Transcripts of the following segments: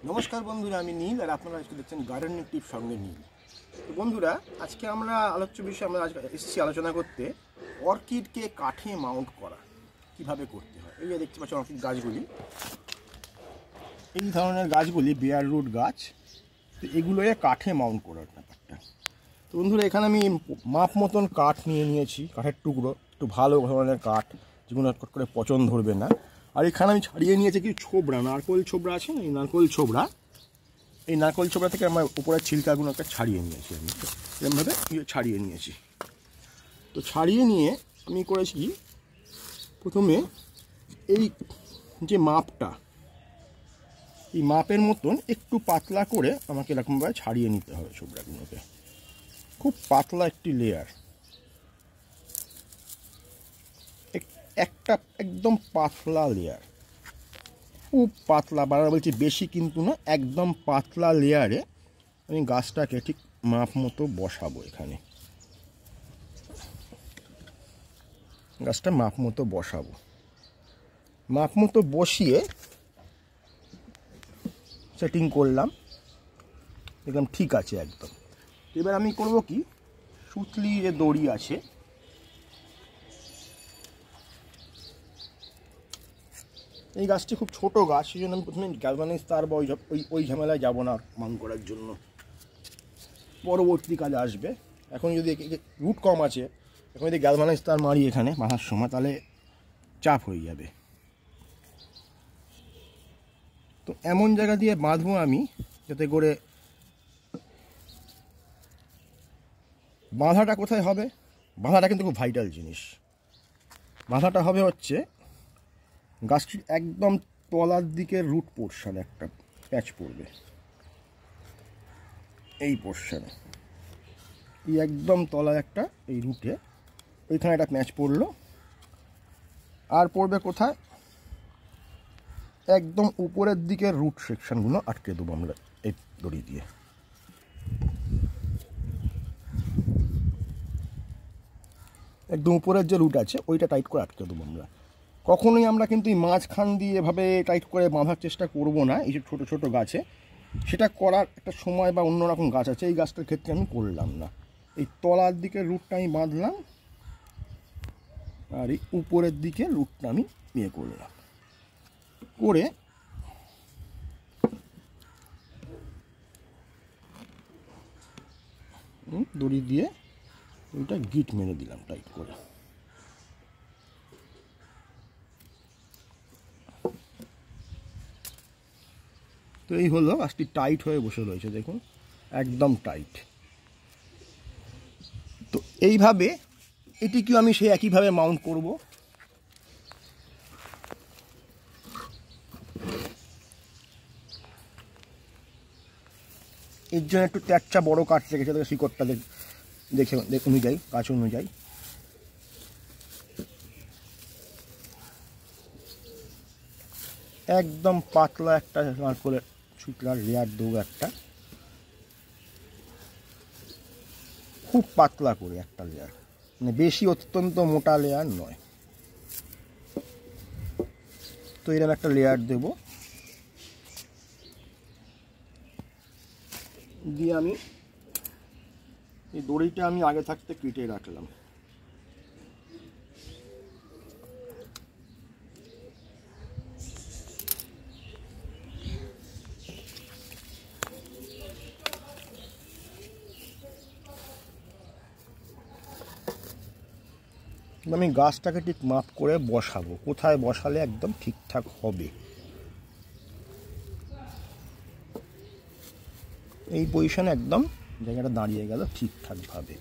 নমস্কার বন্ধুরা, আমি নীল আর আপনারা আজকে দেখছেন গার্ডেনিং টিপ সঙ্গে নীল। তো বন্ধুরা, আজকে আমরা আলোচ্য বিষয়ে আমরা আজকে এসেছি আলোচনা করতে অর্কিডকে কাঠে মাউন্ট করা কিভাবে করতে হয়। এই যে দেখতে পাচ্ছেন অর্কিড গাছগুলি, এই ধরনের গাছগুলি বেয়ার রুট গাছ। তো এগুলোকে কাঠে মাউন্ট করার ব্যাপারটা। তো বন্ধুরা, এখানে আমি মাপ মতন কাঠ নিয়ে নিয়েছি, কাঠের টুকরো, একটু ভালো ধরনের কাঠ যেগুলো হট করে পচন ধরবে না। আর এখানে আমি ছাড়িয়ে নিয়েছি কি ছোবড়া, নারকোল ছোবড়া আছে না, এই নারকোল ছোবড়া, এই নারকোল ছোবড়া থেকে আমার উপরের ছিলকাগুলোকে ছাড়িয়ে নিয়েছি। আমি এরকমভাবে ছাড়িয়ে নিয়েছি। তো ছাড়িয়ে নিয়ে আমি করেছি প্রথমে এই যে মাপটা, এই মাপের মতন একটু পাতলা করে আমাকে এরকমভাবে ছাড়িয়ে নিতে হবে ছোবড়াগুলোকে। খুব পাতলা একটি লেয়ার, একটা একদম পাতলা লেয়ার, খুব পাতলা, বারবার বলছি বেশি কিন্তু না, একদম পাতলা লেয়ারে আমি গাছটাকে ঠিক মাপ মতো বসাবো। এখানে গাছটা মাপ মতো বসাবো, মাপ মতো বসিয়ে সেটিং করলাম, দেখলাম ঠিক আছে একদম। এবার আমি করব কি, সুতলি যে দড়ি আছে, এই গাছটি খুব ছোট গাছ, সেই জন্য আমি প্রথমে গ্যালভানাইজ তার বা ওই ঝামেলায় যাবো না মান করার জন্য, পরবর্তী কাজে আসবে। এখন যদি রুট কম আছে, এখন যদি গ্যালভানাইজ তার মারি এখানে বাঁধার সময়, তাহলে চাপ হয়ে যাবে। তো এমন জায়গা দিয়ে বাঁধবো আমি যাতে করে, বাঁধাটা কোথায় হবে, বাঁধাটা কিন্তু খুব ভাইটাল জিনিস। বাঁধাটা হবে হচ্ছে গাছটির একদম তলার দিকের রুট পোর্শনে একটা প্যাচ পড়বে, এই পোর্শনে, এই একদম তলায় একটা, এই রুটে ওইখানে একটা প্যাচ পড়লো। আর পড়বে কোথায়, একদম উপরের দিকের রুট সেকশনগুলো আটকে দেবো আমরা এই দড়ি দিয়ে। একদম উপরের যে রুট আছে ওইটা টাইট করে আটকে দেবো আমরা। কখনোই আমরা কিন্তু এই মাঝখান দিয়ে এভাবে টাইট করে বাঁধার চেষ্টা করব না এই যে ছোটো ছোটো গাছে। সেটা করার একটা সময় বা অন্যরকম গাছ আছে, এই গাছটার ক্ষেত্রে আমি করলাম না। এই তলার দিকের রুটটা আমি বাঁধলাম, আর এই উপরের দিকে রুটটা আমি ইয়ে করলাম, করে দড়ি দিয়ে ওইটা গিট মেরে দিলাম টাইট করে। তো এই হলো, গাছটি টাইট হয়ে বসে রয়েছে, দেখুন একদম টাইট। তো এইভাবে এটিকেও আমি সেই একইভাবে মাউন্ট করব। এর জন্য একটু ট্যাকটা বড় কাঠ রেখেছে, শিকড়টা দেখে অনুযায়ী, গাছ অনুযায়ী। একদম পাতলা একটা নারকোলের ছুটলার লেয়ার দেবো, একটা খুব পাতলা করে একটা লেয়ার, মানে বেশি অত্যন্ত মোটা লেয়ার নয়। তো এরকম একটা লেয়ার দেব, দিয়ে আমি এই দড়িটা আমি আগে থাকতে কেটে রাখলাম। আমি গাছটাকে ঠিক মাপ করে বসাবো, কোথায় বসালে একদম ঠিকঠাক হবে। এই পজিশনে একদম জায়গাটা দাঁড়িয়ে গেল ঠিকঠাকভাবে।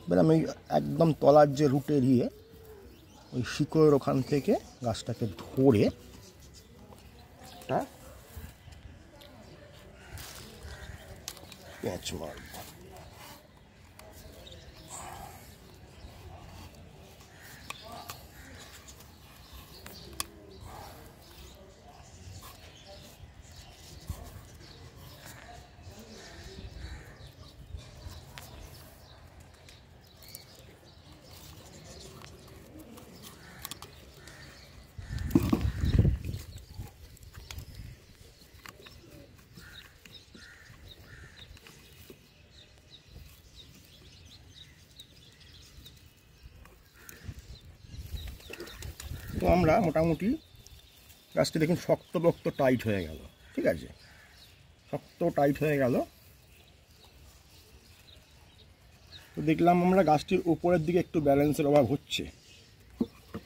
এবার আমি একদম তলার যে রুটে দিয়ে ওই শিকড়ের ওখান থেকে গাছটাকে ধরে একটা প্যাঁচ মারব। তো আমরা মোটামুটি গাছটি দেখুন শক্ত বক্ত টাইট হয়ে গেল, ঠিক আছে, শক্ত টাইট হয়ে গেল। তো দেখলাম আমরা গাছটির উপরের দিকে একটু ব্যালেন্সের অভাব হচ্ছে,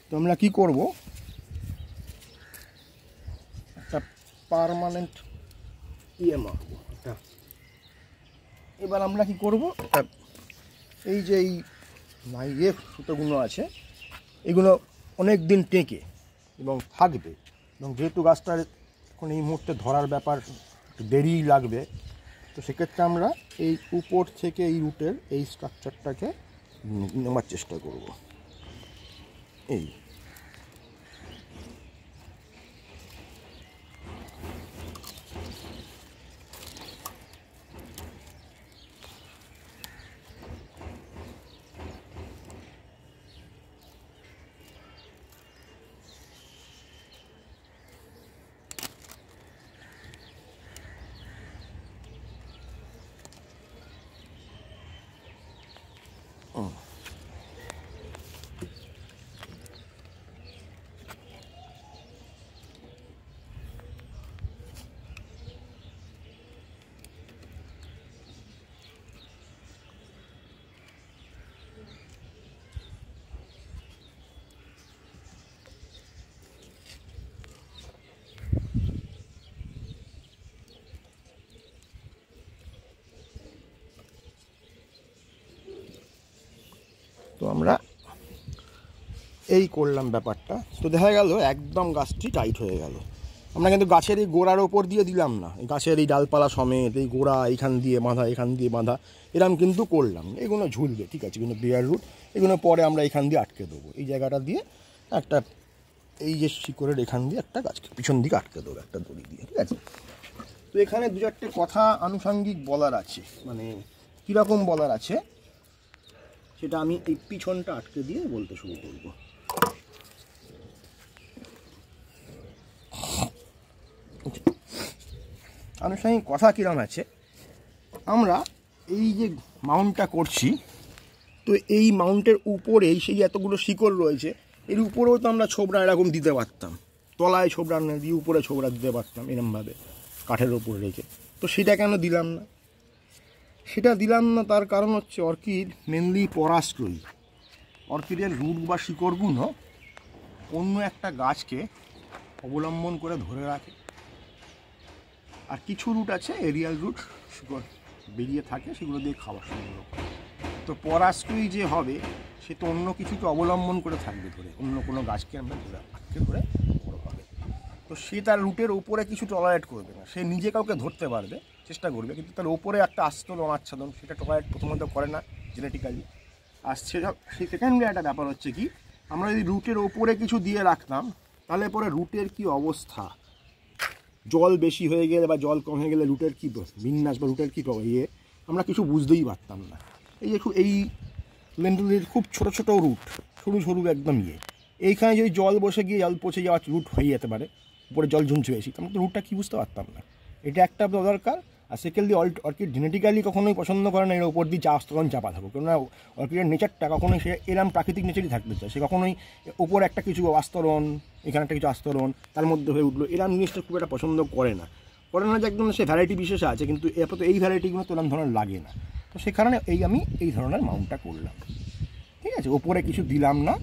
তো আমরা কি করব, একটা পার্মানেন্ট মারবো। এবার আমরা কি করব, এই যে এই সুতোগুলো আছে এগুলো অনেক দিন টেকে এবং থাকবে, এবং যেহেতু গাছটার এখন এই মুহূর্তে ধরার ব্যাপার দেরি লাগবে, তো সেক্ষেত্রে আমরা এই উপর থেকে এই রুটের এই স্ট্রাকচারটাকে নেওয়ার চেষ্টা করব। এই তো আমরা এই করলাম ব্যাপারটা। তো দেখা গেল একদম গাছটি টাইট হয়ে গেল। আমরা কিন্তু গাছের এই গোড়ার ওপর দিয়ে দিলাম না, গাছের এই ডালপালা সমেত এই গোড়া এইখান দিয়ে বাঁধা, এখান দিয়ে বাঁধা, এরম কিন্তু করলাম। এগুলো ঝুলবে, ঠিক আছে, এগুলো বিয়ার রুট, এগুলো পরে আমরা এখান দিয়ে আটকে দেবো। এই জায়গাটা দিয়ে একটা এই যে শিকড়ের এখান দিয়ে একটা গাছকে পিছন দিকে আটকে দেবো একটা দড়ি দিয়ে, ঠিক আছে। তো এখানে দু চারটে কথা আনুষঙ্গিক বলার আছে, মানে কীরকম বলার আছে সেটা আমি এই পিছনটা আটকে দিয়ে বলতে শুরু করব। আনুষঙ্গিক কথা কিরম আছে, আমরা এই যে মাউন্টটা করছি, তো এই মাউন্টের উপরেই সেই এতগুলো শিকড় রয়েছে, এর উপরেও তো আমরা ছোবড়া এরকম দিতে পারতাম, তলায় ছোবড়া না দিয়ে উপরে ছোবড়া দিতে পারতাম এরমভাবে কাঠের ওপরে রেখে। তো সেটা কেন দিলাম না? সেটা দিলাম না তার কারণ হচ্ছে অর্কিড মেনলি পরাশ্রয়ী। অর্কিডের রুট বা শিকড়গুলো অন্য একটা গাছকে অবলম্বন করে ধরে রাখে, আর কিছু রুট আছে এরিয়াল রুট, শিকড় বেরিয়ে থাকে, সেগুলো দিয়ে খাবার সংগ্রহ করে। তো পরাশ্রয়ী যে হবে সে তো অন্য কিছুকে অবলম্বন করে থাকবে ধরে, অন্য কোনো গাছকে আমরা ধরে আটকে ধরে বড় হবে। তো সে তার রুটের ওপরে কিছু টলারেট করবে না, সে নিজে কাউকে ধরতে পারবে, চেষ্টা করবে, কিন্তু তার ওপরে একটা আস্তরণ আচ্ছাদন সেটা টলারেট প্রথমত করে না জেনেটিক্যালি। আর সেকেন্ডলি একটা ব্যাপার হচ্ছে কি, আমরা যদি রুটের ওপরে কিছু দিয়ে রাখতাম তাহলে পরে রুটের কি অবস্থা, জল বেশি হয়ে গেলে বা জল কম হয়ে গেলে রুটের কী বিন্যাস বা রুটের কী আমরা কিছু বুঝতেই পারতাম না। এই যে এই লেন্টুলের খুব ছোটো ছোটো রুট, সরু সরু একদম এইখানে যদি জল বসে গিয়ে জল পচে যাওয়ার রুট হয়ে যেতে পারে, উপরে জল ঝুমছে বেশি, আমরা তো রুটটা কী বুঝতে পারতাম না। এটা একটা দরকার। আর সেকেন্ডলি অর্কিড জেনেটিক্যালি কখনোই পছন্দ করে না এর ওপর দিয়ে আস্তরণ চাপা থাকুক, কেননা অর্কিডের নেচারটা কখনোই সে এরম প্রাকৃতিক নেচারই থাকতে চায়, সে কখনোই ওপর একটা কিছু আস্তরণ, এখানে একটা কিছু আস্তরণ তার মধ্যে হয়ে উঠলো, এরম জিনিসটা খুব একটা পছন্দ করে না যে একদম সে ভ্যারাইটি বিশেষ আছে, কিন্তু এরপর তো এই ভ্যারাইটিগুলো তো এরম ধরনের লাগে না। তো সে কারণে আমি এই ধরনের মাউন্টটা করলাম, ঠিক আছে। ওপরে কিছু দিলাম না,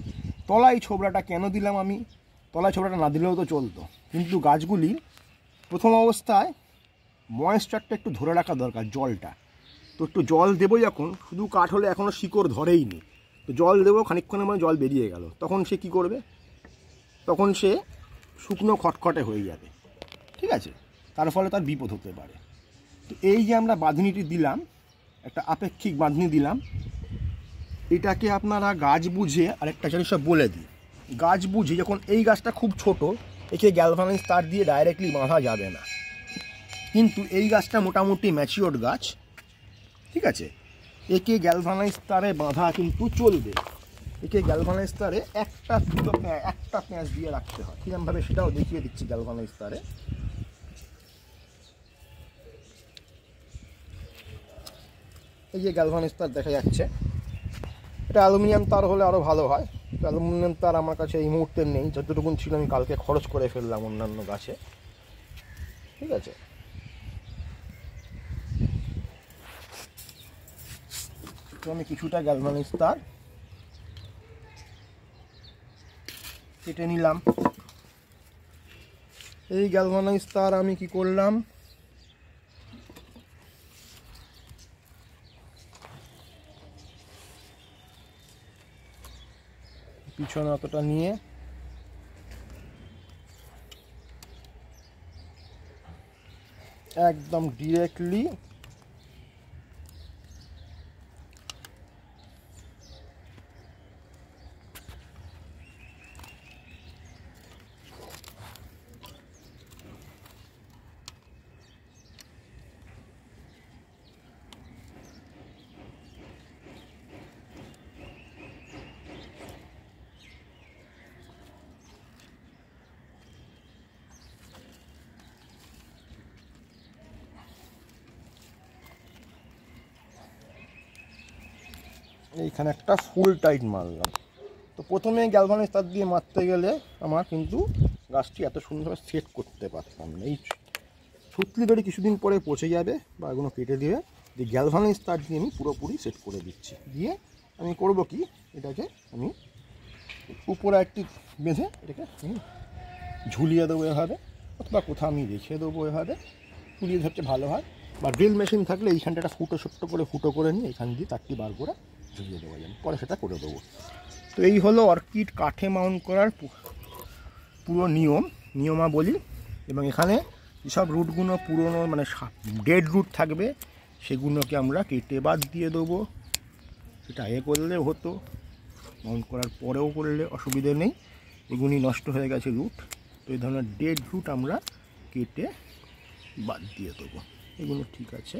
তলায় ছোবড়াটা কেন দিলাম আমি, তলায় ছোবড়াটা না দিলেও তো চলতো, কিন্তু গাছগুলি প্রথম অবস্থায় ময়েশ্চারটা একটু ধরে রাখা দরকার, জলটা। তো একটু জল দেবো যখন, শুধু কাঠ হলে এখনও শিকড় ধরেই নি, তো জল দেবো, খানিকক্ষণের মধ্যে জল বেরিয়ে গেল, তখন সে কি করবে, তখন সে শুকনো খটখটে হয়ে যাবে, ঠিক আছে, তার ফলে তার বিপদ হতে পারে। তো এই যে আমরা বাঁধনিটি দিলাম, একটা আপেক্ষিক বাঁধনি দিলাম, এটাকে আপনারা গাছ বুঝে আরেকটা জিনিস সব বলে দিই, গাছ বুঝে যখন এই গাছটা খুব ছোট, একে গ্যালভানাইজ তার দিয়ে ডাইরেক্টলি বাঁধা যাবে না, কিন্তু এই গাছটা মোটামুটি ম্যাচিওর গাছ, ঠিক আছে, একে গ্যালভানাইজ তারে বাঁধা কিন্তু চলবে। একে গ্যালভানাইজ তারে একটা প্যাঁচ দিয়ে রাখতে হয়, কিরমভাবে সেটাও দেখিয়ে দিচ্ছি। গ্যালভানাইজ তারে এই যে গ্যালভানাইজ তার দেখা যাচ্ছে, এটা অ্যালুমিনিয়াম তার হলে আরও ভালো হয়, অ্যালুমিনিয়াম তার আমার কাছে এই মুহূর্তে নেই, যতটুকু ছিল আমি কালকে খরচ করে ফেললাম অন্যান্য গাছে। ঠিক আছে, তো আমি কিছুটা গ্যালভানিজ তার কেটে নিলাম। এই গ্যালভানাইজ তার আমি কি করলাম, পিছনে অতটা নিয়ে একদম ডিরেক্টলি এইখানে একটা ফুল টাইট মারলাম। তো প্রথমে গ্যালভানিজ তার দিয়ে মারতে গেলে আমার কিন্তু গাছটি এত সুন্দরভাবে সেট করতে পারতাম না। এই সুতলি দড়ি কিছুদিন পরে পচে যাবে বা এগুলো কেটে দিয়ে যে গ্যালভানিজ তার দিয়ে আমি পুরোপুরি সেট করে দিচ্ছি। দিয়ে আমি করব কি, এটাকে আমি উপরে একটি বেঁধে এটাকে আমি ঝুলিয়ে দেবো এভাবে, অথবা কোথাও আমি রেখে দেবো এভাবে, ঝুলিয়ে ধরতে ভালো হয়। বা ড্রিল মেশিন থাকলে এইখানটা একটা ছোট্ট করে ফুটো করে নিয়ে এখান দিয়ে তারটি বার করে ঝুলিয়ে দেওয়া যাবে, পরে সেটা করে দেবো। তো এই হলো অর্কিড কাঠে মাউন্ট করার পুরো নিয়মাবলী। এবং এখানে যেসব রুটগুলো পুরনো মানে ডেড রুট থাকবে সেগুলোকে আমরা কেটে বাদ দিয়ে দেবো। সেটা আগে করলে হতো, মাউন্ট করার পরেও করলে অসুবিধে নেই। এগুলি নষ্ট হয়ে গেছে রুট, তো এই ধরনের ডেড রুট আমরা কেটে বাদ দিয়ে দেবো। এগুলো ঠিক আছে।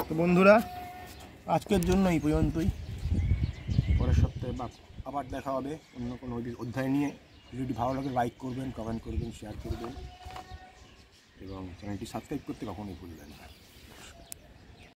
তো বন্ধুরা, আজকের জন্য এই পর্যন্তই। পরের সপ্তাহে আবার দেখা হবে অন্য কোনো অধ্যায় নিয়ে। ভিডিওটি ভালো লাগে লাইক করবেন, কমেন্ট করবেন, শেয়ার করবেন এবং চ্যানেলটি সাবস্ক্রাইব করতে কখনোই ভুলবেন না।